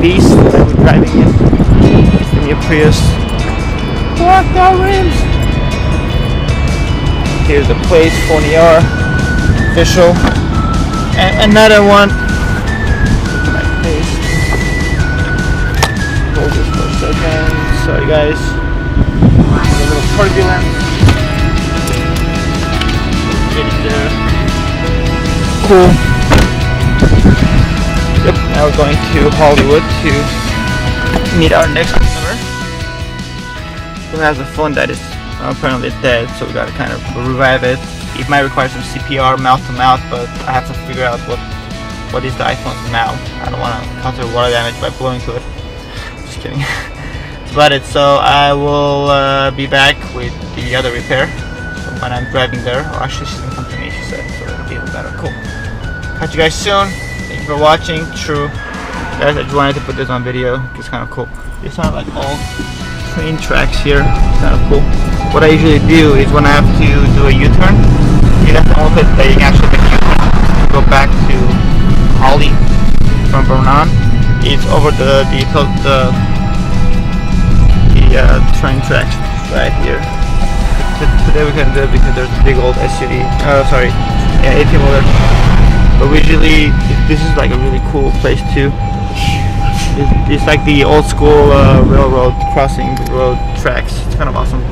Beast that I was driving in. It's the new Prius. Blacked out rims. Here's the place, Phon-Er, official. And another one. Look at my face. Hold this for a second. Sorry guys. A little turbulence. There. Cool. Yep, now we're going to Hollywood to meet our next customer who has a phone that is apparently dead, so we gotta kind of revive it. It might require some CPR mouth to mouth, but I have to figure out what is the iPhone's mouth. I don't want to cause water damage by blowing to it. Just kidding. That's about it. So I will be back with the other repair. So when I'm driving there, or actually she's gonna come to me, she said, so it'll be even better. Cool. Catch you guys soon. Thank you for watching. True. Guys, I just wanted to put this on video. It's kind of cool. These are like all train tracks here. It's kind of cool. What I usually do is when I have to do a U-turn, that's the only place that you can actually make a U-turn to go back to Holly from Vernon. It's over the train tracks right here. Today we can do it because there's a big old SUV. Sorry, yeah, 18 wheeler. But usually this is like a really cool place too. It's like the old school railroad crossing road tracks. It's kind of awesome.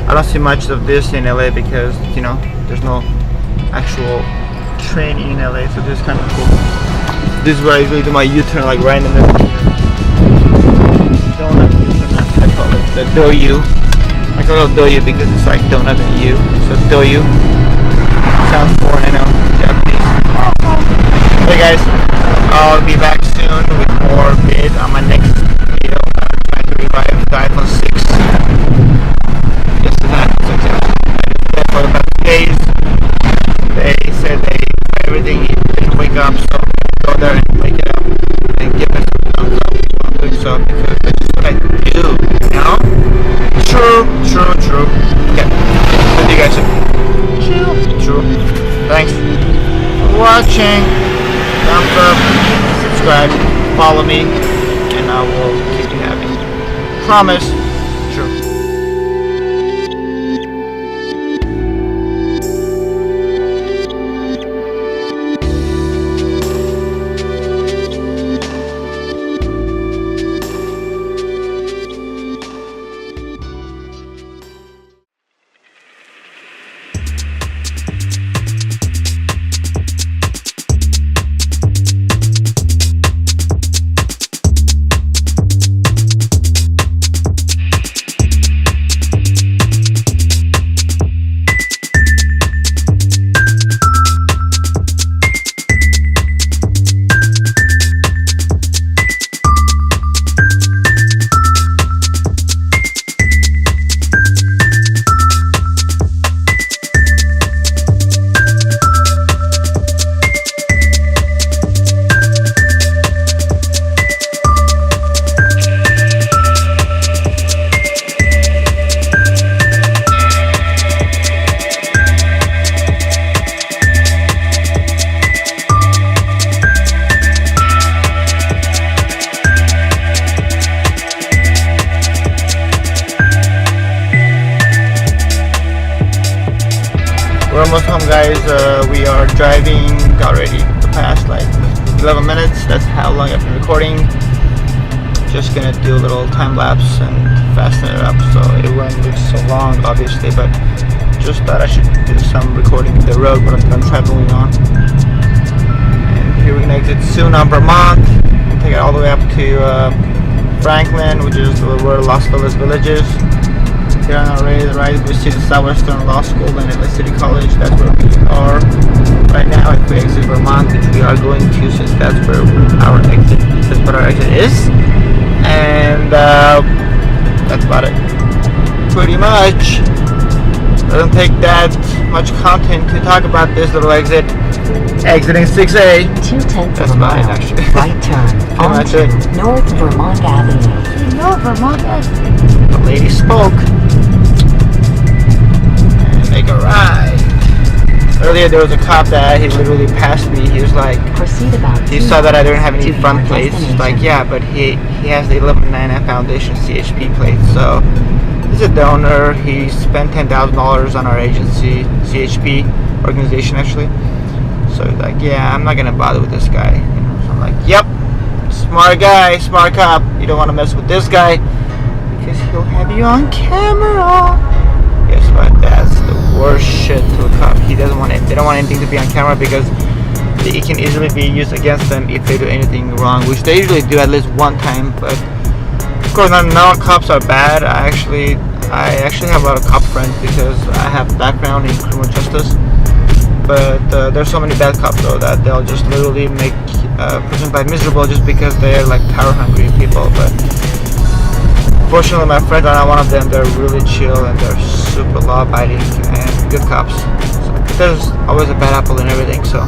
I don't see much of this in LA because, you know, there's no actual train in LA, so this is kind of cool. This is where I usually do my U-turn, like right in the middle. Donut U-turn, I call it the Do-U. I call it Do-U because it's like donut and U, so Do-U. Sounds foreign, I know, Japanese. Hey guys, I'll be back soon with more vids on my next video. I'm trying to revive the iPhone 6. Just an iPhone 6. I did that for about 2 days. They said everything didn't wake up, so go there and wake it up and give it some thumbs up. I'm doing so because that's just what I do, you know? True. Okay, what do you guys say? True. Thanks for watching. Thumbs up, subscribe, follow me, and I will keep you happy. Promise. True. We're almost home, guys. We are driving already the past like 11 minutes. That's how long I've been recording. Just gonna do a little time lapse and fasten it up so it won't look so long, obviously, but just thought I should do some recording of the road what I'm traveling on. And here we're gonna exit soon on Vermont and take it all the way up to Franklin, which is where Los Feliz Village is. Here on our right, we see the Southwestern Law School and LA City College. That's where we are right now. If we exit Vermont, which we are going to, since that's where our exit is. And that's about it. Pretty much. Doesn't take that much content to talk about this little exit. Exiting 6A. 2/10 That's of a about it, mile. actually. Right turn onto North Vermont Avenue. North Vermont Avenue. The lady spoke. And make a right. Earlier there was a cop that he literally passed me. He was like, Proceed about he 2 saw that I didn't have any miles to front your plates. He's like, destination. yeah, but he has the 1199 Foundation CHP plate. So he's a donor. He spent $10,000 on our agency, CHP organization actually. So he's like, yeah, I'm not gonna bother with this guy. You know? So I'm like, yep, smart guy, smart cop. You don't want to mess with this guy because he'll have you on camera. Guess what? That's the worst shit to a cop. He doesn't want it. They don't want anything to be on camera because it can easily be used against them if they do anything wrong, which they usually do at least one time. But of course, not all cops are bad. I actually have a lot of cop friends because I have background in criminal justice. But there's so many bad cops though that they'll just literally make a person's life miserable just because they're like power hungry people. But fortunately, my friends are not one of them. They're really chill and they're super law-abiding and good cops. So there's always a bad apple in everything. So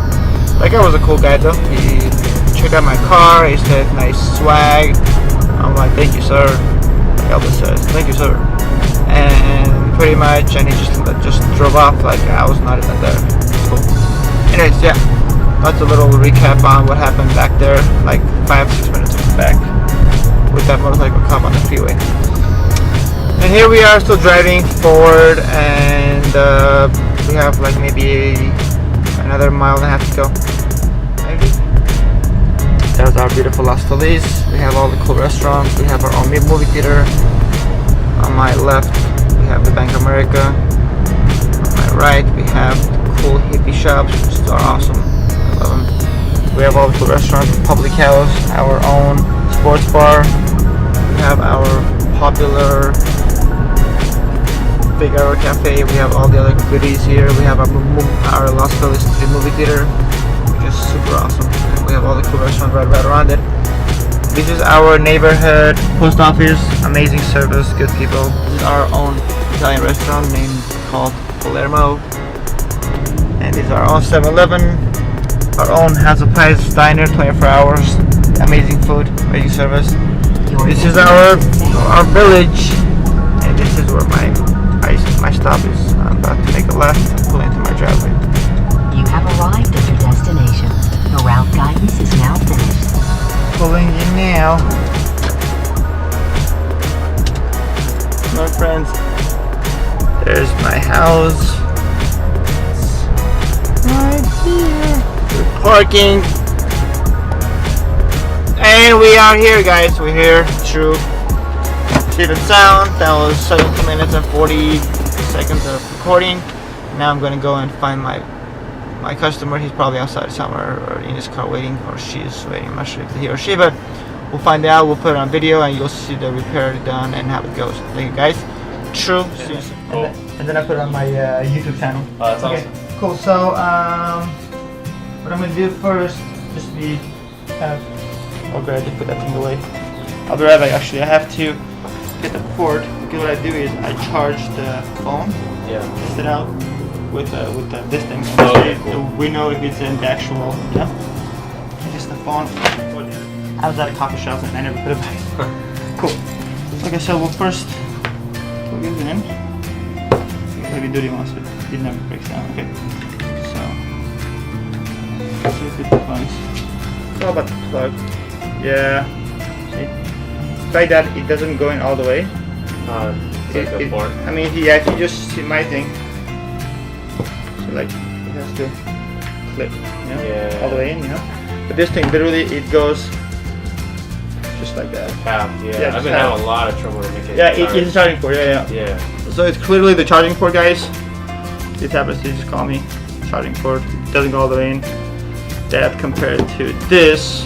that guy was a cool guy though. He checked out my car. He said, "Nice swag." I'm like, "Thank you, sir." Like Elvis says, "Thank you, sir." And pretty much, and he just drove off like I was not even there. It's cool. Anyways, yeah, that's a little recap on what happened back there, like 5-6 minutes back, with that motorcycle cop on the freeway. And here we are still driving forward, and we have like maybe another mile and a half to go. Maybe. That was our beautiful Las Feliz. We have all the cool restaurants. We have our own movie theater. On my left, we have the Bank of America. On my right, we have cool hippie shops, which are awesome. I love them. We have all the cool restaurants, Public House, our own sports bar. We have our popular Big Hour Cafe. We have all the other goodies here. We have our Las Feliz movie theater, which is super awesome. And we have all the cool restaurants right around it. This is our neighborhood post office. Amazing service, good people. This is our own Italian restaurant named called Palermo. And this is our own 7-Eleven. Our own House of Pies diner, 24 hours. Amazing food, amazing service. This is our village, and this is where my stop is. I'm about to make a left and pull into my driveway. You have arrived at your destination. The route guidance is now finished. Pulling in now. My friends, there's my house. It's right here. We're parking. And we are here, guys. We're here. True. Safe and sound. That was 17 minutes and 40 seconds of recording. Now I'm gonna go and find my customer. He's probably outside somewhere or in his car waiting, or she's waiting. I'm not sure if he or she, but we'll find out. We'll put it on video and you'll see the repair done and how it goes. Thank you, guys. True. See you soon. Cool. And then I put it on my YouTube channel. Oh, that's awesome. Cool. So what I'm gonna do first, just be kind of. Oh, great! I just put that thing away. I'll be right back. Actually, I have to get the port because what I do is I charge the phone, Yeah. test it out with this thing. Oh, okay, cool. We know if it's in the actual. Yeah. Just the phone. I was at a coffee shop and I never put it back. Cool. Okay, so we'll first plug it in. Heavy duty ones, but it never breaks down. Okay. So let's see if it plugs. It's all about the plug. Yeah. See? Like that, it doesn't go in all the way. It's like a port. I mean, if you just see my thing, so like it has to clip, you know, Yeah. all the way in, you know. But this thing, literally, it goes just like that. Half, yeah. Yeah, I've just been half. having a lot of trouble to make it. Yeah, it's a charging port. Yeah. Yeah. So it's clearly the charging port, guys. This happens to just call me charging port. It doesn't go all the way in. That compared to this,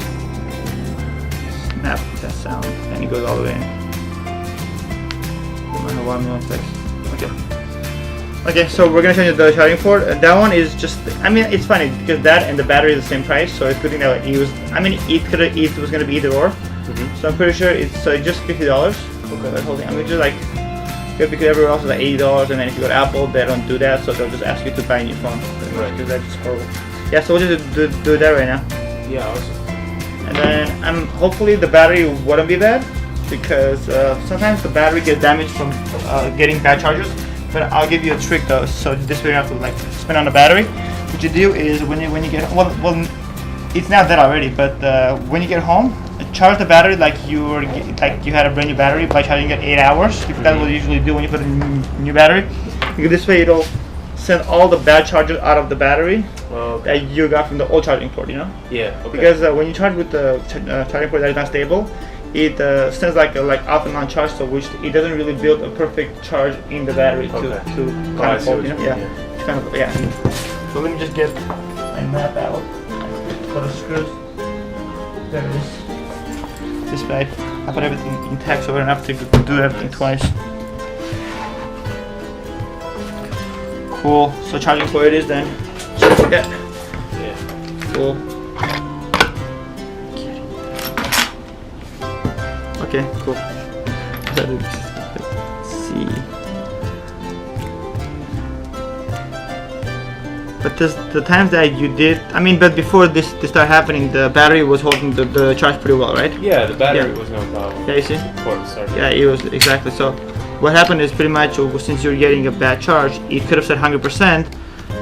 snap that sound, and it goes all the way in. Okay, so we're gonna change the charging port. That one is just, I mean, it's funny because that and the battery is the same price, so it's good thing that it was. I mean, it was gonna be either or. So I'm pretty sure it's just $50. Okay, that whole thing. I mean, just like good because everywhere else is like $80, and then if you go to Apple, they don't do that, so they'll just ask you to buy a new phone. Right. Because that's just horrible. Yeah, so we'll just do that right now. Yeah, awesome. And then hopefully the battery wouldn't be bad because sometimes the battery gets damaged from getting bad chargers. But I'll give you a trick though. So this way you don't have to like spin on the battery. What you do is when you get well, it's not dead already. But when you get home, charge the battery like you had a brand new battery by charging it 8 hours. If that's what you usually do when you put a new battery. Because this way it'll send all the bad charges out of the battery that you got from the old charging port. You know? Yeah. Okay. Because when you charge with the charging port that is not stable, it sends like off and on charge, so which it doesn't really build a perfect charge in the battery to kind of hold, you know? Yeah. Kind of, yeah. So let me just get my map out for the screws. There it is. This way I put everything intact so I don't have to do everything twice. Cool. So charging port it is then. Yeah. Cool. Okay, cool. Let's see. But the times that you did, but before this started happening, the battery was holding the charge pretty well, right? Yeah, the battery was no problem. Yeah, you see? Yeah, it was exactly. So what happened is pretty much since you're getting a bad charge, it could have said 100%,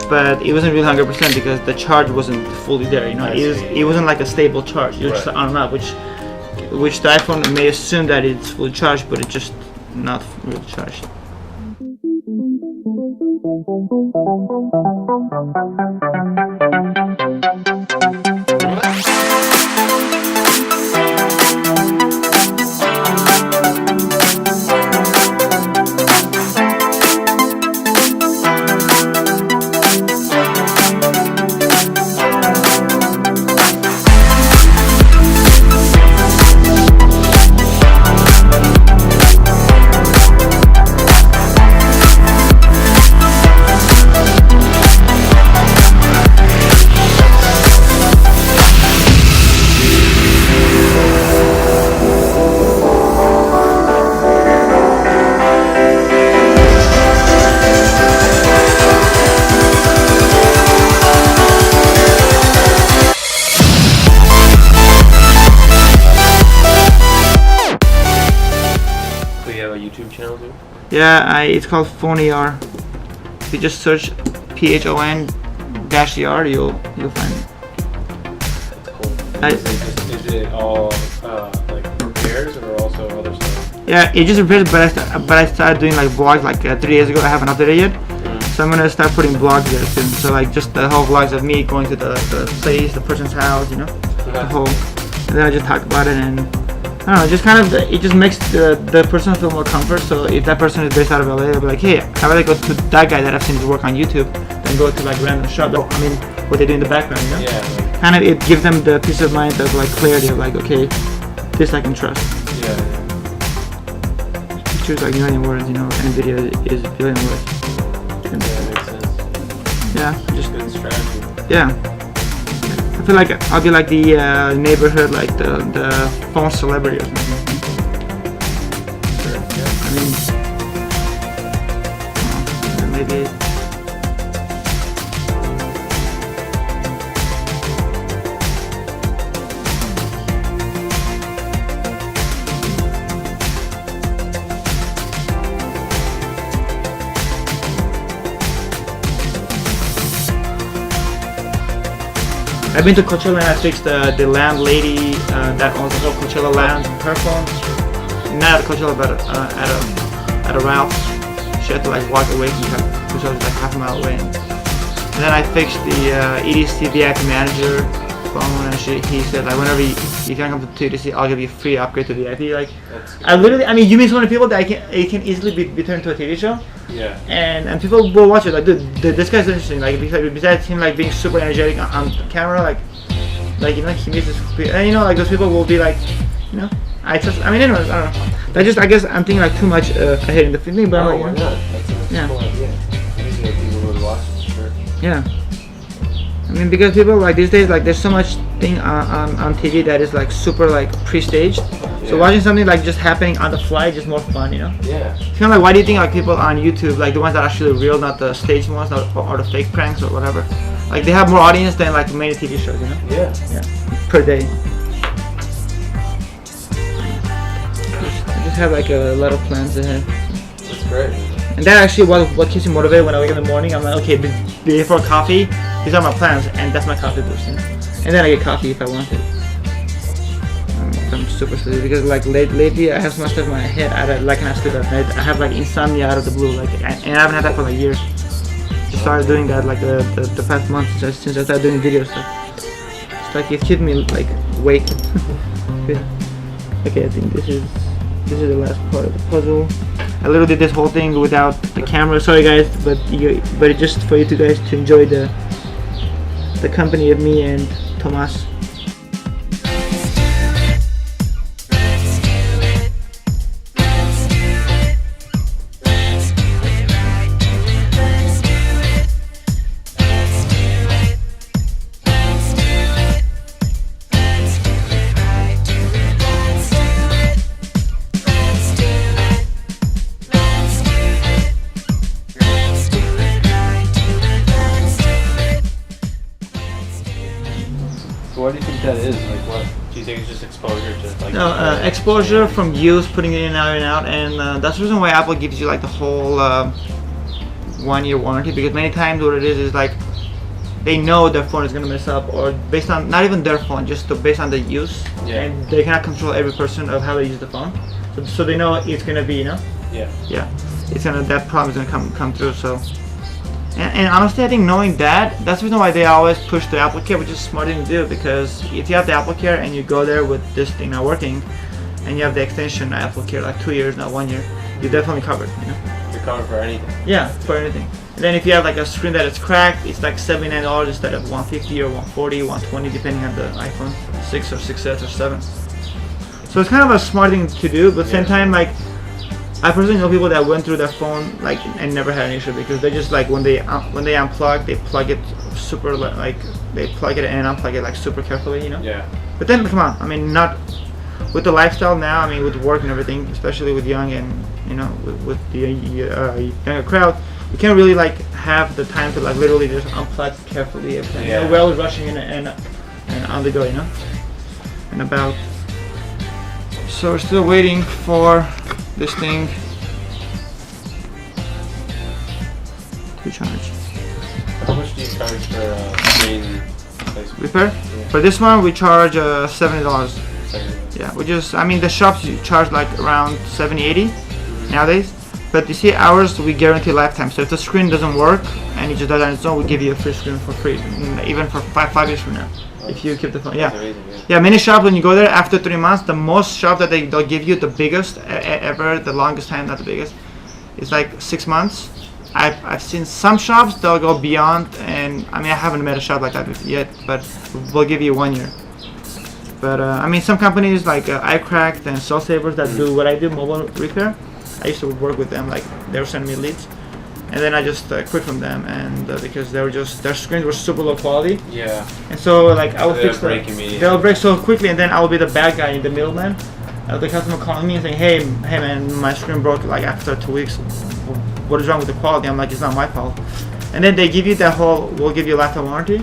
but it wasn't really 100% because the charge wasn't fully there. You know, it wasn't like a stable charge. It was just on and off, which the iPhone may assume that it's fully charged, but it's just not really charged. Yeah, it's called Phon-Er. If you just search PHON-ER, you'll find it. That's cool. Is it all like repairs or also other stuff? Yeah, it just repairs, but I started doing like vlogs like 3 days ago. I haven't updated yet, so I'm gonna start putting vlogs there soon. So like just the whole vlogs of me going to the place, the person's house, you know, the whole. And then I just talk about it and. I don't know, just kind of, it just makes the person feel more comfort. So if that person is based out of LA, I'll be like, hey, I'd rather go to that guy that I've seen his work on YouTube than go to like random shop. What they do in the background, you know? Yeah. Kind of, it gives them the peace of mind of like clarity of like, okay, this I can trust. Yeah. Pictures like million words, you know, and video is a billion words. Yeah, that makes sense. Yeah, just good strategy. Yeah. I feel like I'll be like the neighborhood, like the phone celebrity or something. Sure, yeah. Maybe. I've been to Coachella and I fixed the landlady that owns the whole Coachella land, her phone. Not at Coachella, but at a Ralph's. She had to like walk away from Coachella, like half a mile away. And then I fixed the EDC VIP manager phone, and he said like whenever you can come to EDC, I'll give you a free upgrade to VIP. Like you meet so many people that it can easily be turned into a TV show. Yeah. And people will watch it like, dude, this guy's interesting. Like besides him like being super energetic on camera, like you know, he meets this, and you know, like those people will be like, you know, anyways, I don't know. I guess I'm thinking like too much ahead in the thing, but why not? That's a cool idea. Usually people would watch it for sure. Yeah. Because people like these days, like there's so much thing on TV that is like super like pre-staged. So watching something like just happening on the fly is just more fun, you know? Yeah. It's kind of like, why do you think like people on YouTube, like the ones that are actually real, not the staged ones, or the fake pranks or whatever, like they have more audience than like many TV shows, you know? Yeah. Yeah. Per day. I just have like a lot of plans ahead. That's great. And that actually what keeps me motivated when I wake up in the morning. I'm like, okay, before coffee, these are my plans, and that's my coffee boost. You know? And then I get coffee if I want it. I'm super sleepy because like lately I have so much stuff in my head. I cannot sleep at night. I have like insomnia out of the blue, like, and I haven't had that for like years. Just started doing that like the past month since I started doing video stuff. It's like it keeps me like awake. Okay, I think this is the last part of the puzzle. I literally did this whole thing without the camera. Sorry guys, but it's just for you two guys to enjoy the company of me and Tomas. What do you think that is? Like, what do you think it's just exposure to? Like, No, exposure from use, putting it in and out, and that's the reason why Apple gives you like the whole 1-year warranty, because many times what it is like they know their phone is gonna mess up, or based on not even their phone, just based on the use, and they cannot control every person of how they use the phone, so they know it's gonna be, you know, it's gonna, that problem is gonna come through. So. And honestly, I think knowing that's the reason why they always push the Apple Care, which is a smart thing to do, because if you have the Apple Care and you go there with this thing not working, and you have the extension Apple Care like 2 years, not 1 year, you're definitely covered. You know? You're covered for anything. Yeah, for anything. And then if you have like a screen that is cracked, it's like $79 instead of $150 or $140, $120, depending on the iPhone 6 or 6S or 7. So it's kind of a smart thing to do, but at the same time, like, I personally know people that went through their phone like and never had an issue, because they just like when they unplug, they plug it super, like they plug it and unplug it like super carefully, you know. Yeah. But then come on, I mean, not with the lifestyle now. I mean, with work and everything, especially with young and you know with the younger crowd, you can't really like have the time to like literally just unplug carefully everything. Yeah. You know, we're always rushing in and on the go, you know, and about. So we're still waiting for this thing to charge. How much do you charge for screen replacement? Repair? Yeah. For this one we charge $70. $70. Yeah, which is, I mean, the shops you charge like around $70-$80 nowadays. But you see, ours we guarantee lifetime. So if the screen doesn't work and it just does on its own, we give you a free screen for free, even for five years from now. If you keep the phone, yeah. Amazing, Yeah, many shops when you go there after 3 months, the most shop that they'll give you, the biggest ever, the longest time, not the biggest, it's like 6 months. I've seen some shops they'll go beyond, and I mean I haven't met a shop like that yet, but we'll give you 1 year. But I mean some companies like iCracked and Soul Savers that do what I do, mobile repair. I used to work with them, like they were sending me leads. And then I just quit from them, and because they were just, their screens were super low quality. Yeah. And so like I would fix them. They'll break so quickly, and then I will be the bad guy in the middleman. The customer calling me and saying, hey man, my screen broke like after 2 weeks. What is wrong with the quality? I'm like, it's not my fault. And then they give you that whole, we'll give you a lifetime warranty,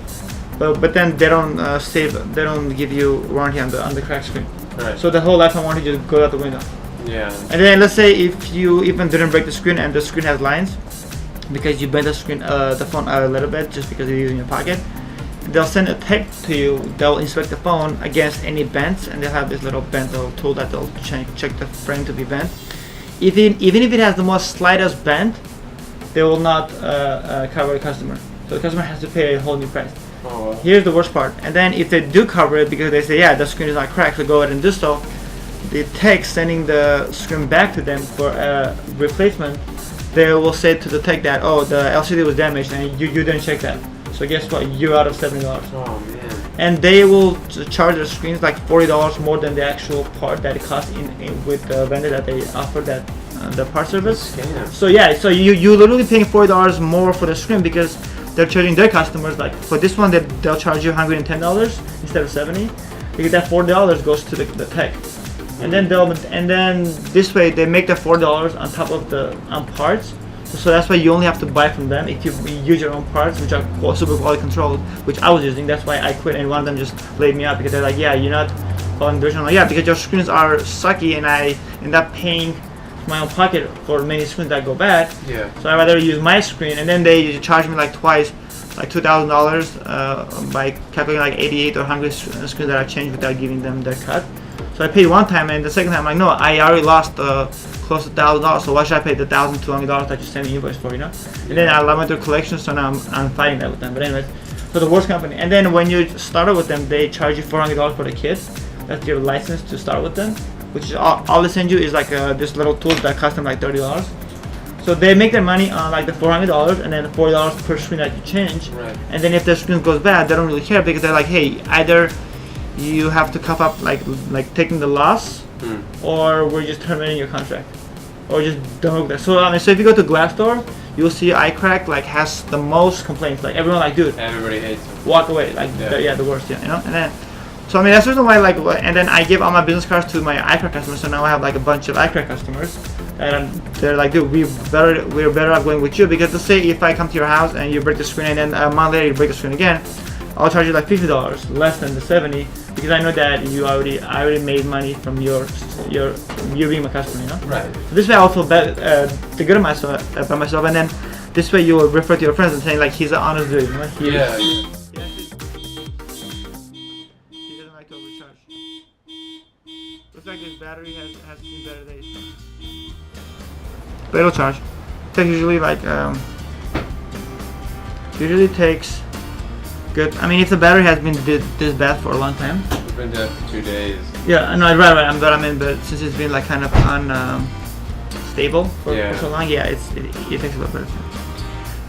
but then they don't they don't give you warranty on the cracked screen. Right. So the whole lifetime warranty just goes out the window. Yeah. And then let's say if you even didn't break the screen and the screen has lines, because you bent the screen, the phone out a little bit just because you're using your pocket, they'll send a tech to you. They'll inspect the phone against any bends, and they'll have this little bento tool that they'll check the frame to be bent. Even if it has the most slightest bend, they will not cover the customer. So the customer has to pay a whole new price. Oh, wow. Here's the worst part. And then if they do cover it because they say, yeah, the screen is not cracked, so go ahead and do so, the tech sending the screen back to them for a replacement, they will say to the tech that, oh, the LCD was damaged and you didn't check that. So guess what? You're out of $70. Oh man. And they will charge their screens like $40 more than the actual part that it costs in with the vendor that they offer that the part service. Scam. So yeah, so you literally paying $40 more for the screen because they're charging their customers, like for this one they'll charge you $110 instead of $70, because that $40 goes to the tech. And then this way they make the $4 on top of the parts. So that's why you only have to buy from them if you use your own parts, which are super quality controlled, which I was using. That's why I quit, and one of them just laid me out because they're like, yeah, you're not following the direction. I'm like, yeah, because your screens are sucky, and I end up paying my own pocket for many screens that go bad. Yeah. So I rather use my screen, and then they charge me like twice, like $2,000 by calculating like 88 or 100 screens that I changed without giving them their cut. So I paid one time, and the second time I'm like, no, I already lost close to $1,000. So why should I pay the $1,200 that you sent me invoice for, you know? And then I went through collections, so now I'm fighting that with them. But anyways, so the worst company. And then when you started with them, they charge you $400 for the kit. That's your license to start with them, which is all they send you is like this little tool that cost them like $30. So they make their money on like the $400 and then the $40 per screen that you change. Right. And then if the screen goes bad, they don't really care because they're like, hey, either you have to cough up like taking the loss, or we're just terminating your contract, or just don't look that. So I mean, so if you go to Glassdoor, you'll see iCrack like has the most complaints. Like everyone like, dude, Everybody hates them. walk away. Like the worst, yeah, you know. And then, so I mean, that's the reason why like, and then I give all my business cards to my iCrack customers. So now I have like a bunch of iCrack customers, and they're like, dude, we're better off going with you because let's say if I come to your house and you break the screen, and then a month later you break the screen again, I'll charge you like $50 less than the $70 because I know that I already made money from you being my customer, you know. Right. So this way I also bet good at myself, by myself, and then this way you will refer to your friends and saying like he's an honest dude, you know. He doesn't like to overcharge. Looks like this battery has seen better days. But it'll charge. It takes usually like usually takes good. I mean, if the battery has been this bad for a long time. It's been dead for 2 days. Yeah, no, right. But since it's been like kind of unstable for so long, yeah, it takes a little bit of time.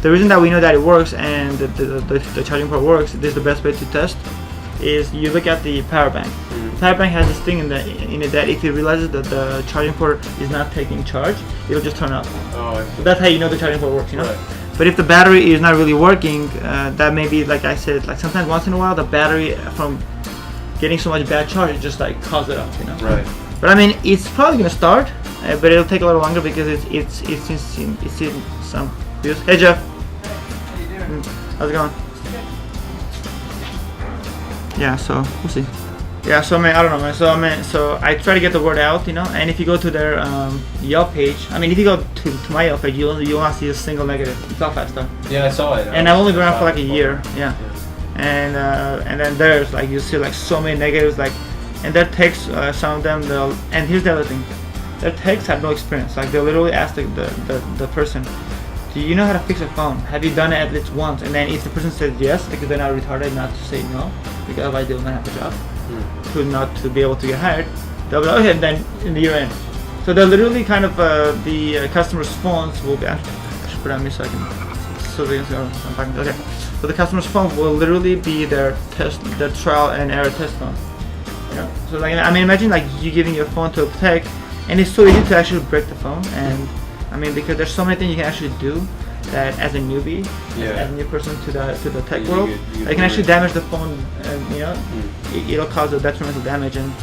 The reason that we know that it works and the charging port works, this is the best way to test, is you look at the power bank. The power bank has this thing in it that if it realizes that the charging port is not taking charge, it'll just turn off. Oh, So that's how you know the charging port works, you know. Right. But if the battery is not really working, that may be, like I said, like sometimes once in a while the battery from getting so much bad charge, it just like calls it off, you know. Right. But I mean, it's probably gonna start, but it'll take a little longer because it's in some views. Hey Jeff. How you doing? How's it going? Yeah, so we'll see. Yeah, so I don't know, man. So I try to get the word out, you know. And if you go to their Yelp page, I mean, if you go to my Yelp page, you won't see a single negative. It's all 5-star. Yeah, I saw it. And I've only been around for like a year, yeah. And then there's like you see like so many negatives, like, and their texts, some of them, and here's the other thing, their texts have no experience. Like they literally ask the person, do you know how to fix a phone? Have you done it at least once? And then if the person says yes, because they're not retarded not to say no, because otherwise they will not have a job, not to be able to get hired, they'll be like, okay, then in the year end. So they're literally kind of the customers' phones will be. I should put it on me so I can they can see what I'm talking. Okay, so the customer's phone will literally be their trial and error test phone. You know? So like, I mean, imagine like you giving your phone to a tech, and it's so easy to actually break the phone. And I mean, because there's so many things you can actually do that as a newbie, as a new person to the tech world, they can actually damage the phone, and you know, it'll cause a detrimental damage, and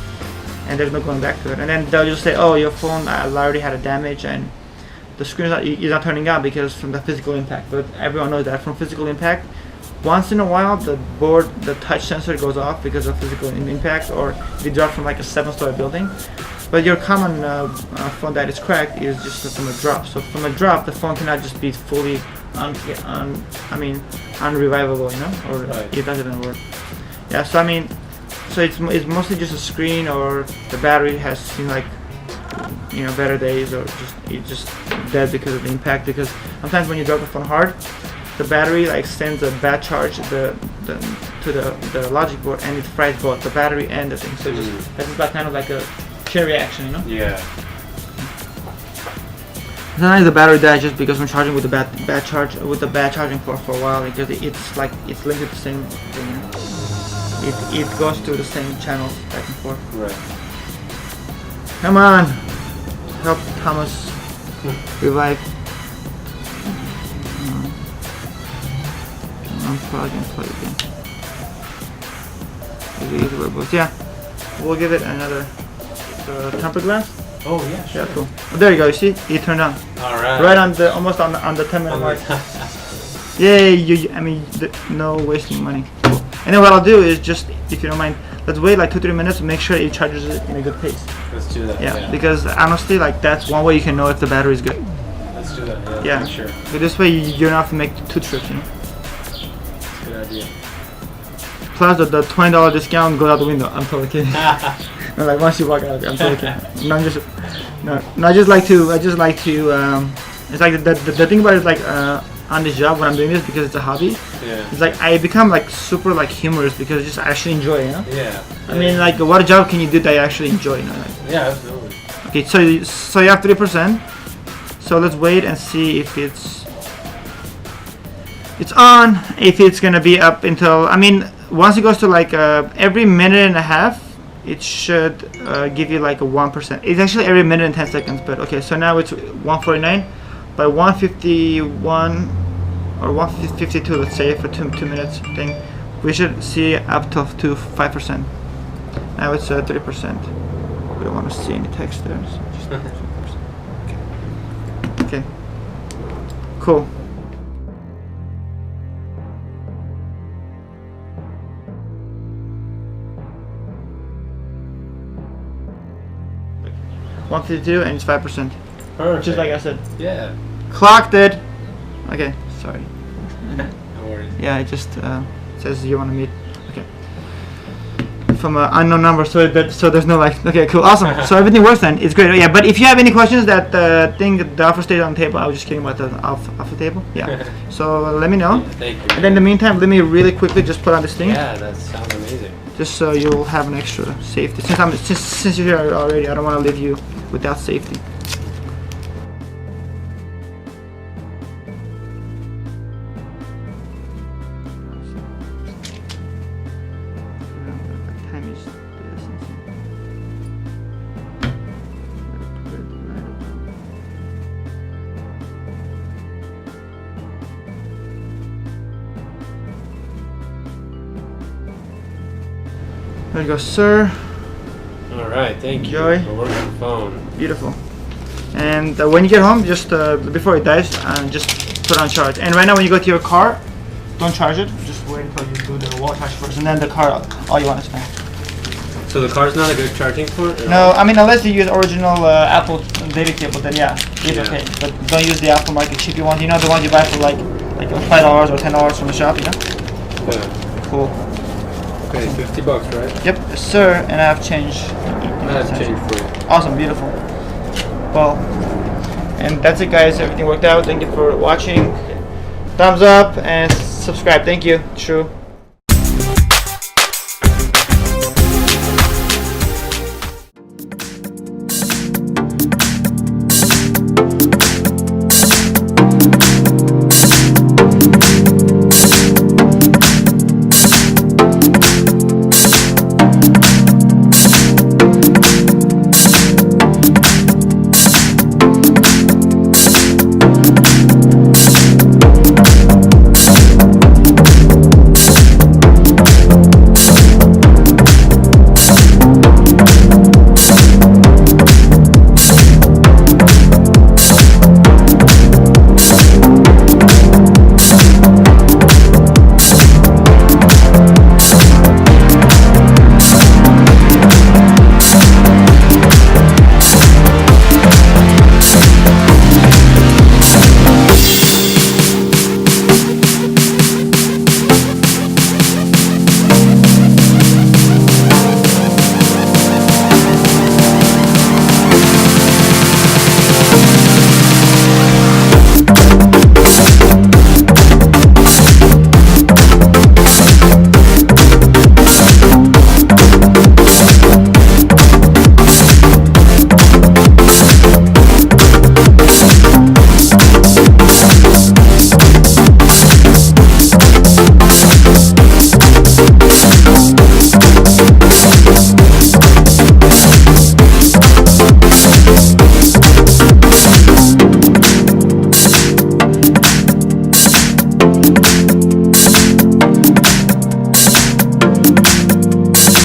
there's no going back to it. And then they'll just say, oh, your phone already had a damage, and the screen is not turning on because from the physical impact. But everyone knows that from physical impact, once in a while the touch sensor goes off because of physical impact, or if it drops from like a 7-story building. But your common phone that is cracked is just from a drop. So from a drop, the phone cannot just be fully unrevivable, you know, or it doesn't even work. Yeah, so I mean, so it's mostly just a screen, or the battery has seen like, you know, better days, or it's just dead because of the impact. Because sometimes when you drop the phone hard, the battery like sends a bad charge to the logic board, and it fries both the battery and the thing. So that's just like kind of like a chain reaction, you know? Yeah. Sometimes the battery dies just because I'm charging with the bad charging port for a while, because it's linked to the same thing. You know? It goes through the same channels back and forth. Right. Come on, help Thomas revive. Unplug and plug again. Yeah, we'll give it another tempered glass. Oh yeah, sure. Yeah, cool. Oh, there you go. You see, it turned on. All right. Right on the almost on the 10-minute mark. Yay! I mean, no wasting money. Cool. And then what I'll do is just, if you don't mind, let's wait like 2-3 minutes to make sure it charges it in a good pace. Let's do that. Yeah, Yeah. because honestly, like that's one way you can know if the battery is good. Let's do that. Yeah. Yeah. For sure. So this way you don't have to make two trips. You know? Good idea. Plus the $20 discount goes out the window. I'm totally kidding. No, like once you walk out, I'm totally kidding. No, I'm just no. I just like to. It's like the thing about it is like on this job when I'm doing this because it's a hobby. Yeah. It's like I become like super like humorous because I just actually enjoy it, you know? Yeah. I mean, like what job can you do that you actually enjoy, you know? Like, Yeah, absolutely. okay, so you have 3%. So let's wait and see if it's on. If it's gonna be up until, I mean, once it goes to like every minute and a half, it should give you like a 1%. It's actually every minute and 10 seconds, but okay. So now it's 149. By 151 or 152, let's say for two minutes thing, we should see up to 5%. Now it's 3%. We don't want to see any text there. So just 3%. Okay. Cool. $152 and it's 5%. Perfect. Just like I said. Yeah. Clocked it. Okay, sorry. No worries. Yeah, it just says you want to meet. Okay. From an unknown number, so there's no like. Okay, cool, awesome. So everything works then. It's great. Yeah, but if you have any questions that the offer stayed on the table, I was just kidding about the off the table. Yeah. So let me know. Yeah, thank you. And then in the meantime, let me really quickly just put on this thing. Yeah, that sounds amazing. Just so you'll have an extra safety. Since you're here already, I don't want to leave you without safety. There you go, sir. All right, thank you. Enjoy. We're working on the phone. Beautiful. And when you get home, just before it dies, just put it on charge. And right now, when you go to your car, don't charge it. Just wait until you do the wall charge first, and then the car, all you want is fine. So the car's not a good charging port? Or No, I mean unless you use original Apple data cable, then yeah, it's Yeah. okay. But don't use the aftermarket cheapy ones. You know the ones you buy for like $5 or $10 from the shop. You know. Yeah. Cool. Okay, $50, right? Yep, yes, sir. And I have change. I have change for you. Awesome, beautiful. Well, and that's it, guys. Everything worked out. Thank you for watching. Thumbs up and subscribe. Thank you. True.